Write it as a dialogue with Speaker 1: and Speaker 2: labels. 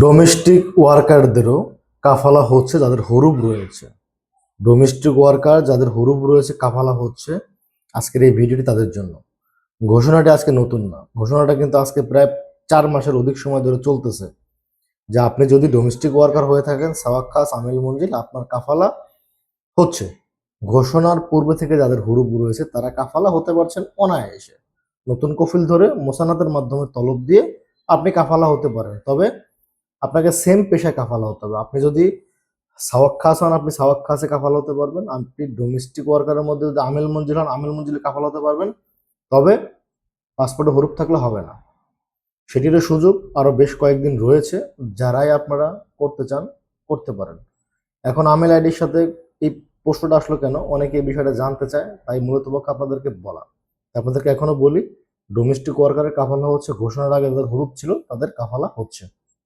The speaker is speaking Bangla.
Speaker 1: ডোমেস্টিক ওয়ার্কারদেরও কাফালা হচ্ছে যাদের হরুপ রয়েছে। ডোমেস্টিক ওয়ার্কার যাদের হরুপ রয়েছে কাফালা হচ্ছে। আজকের এই ভিডিওটি তাদের জন্য। ঘোষণাটি আজকে নতুন না, ঘোষণাটা কিন্তু আজকে প্রায় 4 মাসের অধিক সময় ধরে চলতেছে যে আপনি যদি ডোমেস্টিক ওয়ার্কার হয়ে থাকেন সাওয়াক খাস আমিল মঞ্জিল আপনার কাফালা হচ্ছে। ঘোষণার পূর্বে থেকে যাদের হুরুপ রয়েছে তারা কাফালা হতে পারছেন অনায়াসে। নতুন কফিল ধরে মোসানাদের মাধ্যমে তলব দিয়ে আপনি কাফালা হতে পারেন, তবে আপনাকে সেম পেশায় কাফালা হতে হবে। আপনি যদি সাওয়াক খাস হন আপনি সাওয়াক খাসে কাফালা হতে পারবেন, আপনি ডোমেস্টিক ওয়ার্কারের মধ্যে যদি আমেল মঞ্জিল হন আমেল মঞ্জিলে কাফালা হতে পারবেন। তবে পাসপোর্টে হরুপ থাকলে হবে না। সেটিরও সুযোগ আরো বেশ কয়েকদিন রয়েছে, যারাই আপনারা করতে চান করতে পারেন। এখন আমেল আইডির সাথে এই প্রশ্নটা আসলো কেন, অনেকে এই বিষয়টা জানতে চায়, তাই মূলত পক্ষে আপনাদেরকে বলা। আপনাদেরকে এখনো বলি, ডোমেস্টিক ওয়ার্কারের কাফালা হচ্ছে, ঘোষণার আগে যাদের হরুপ ছিল তাদের কাফালা হচ্ছে।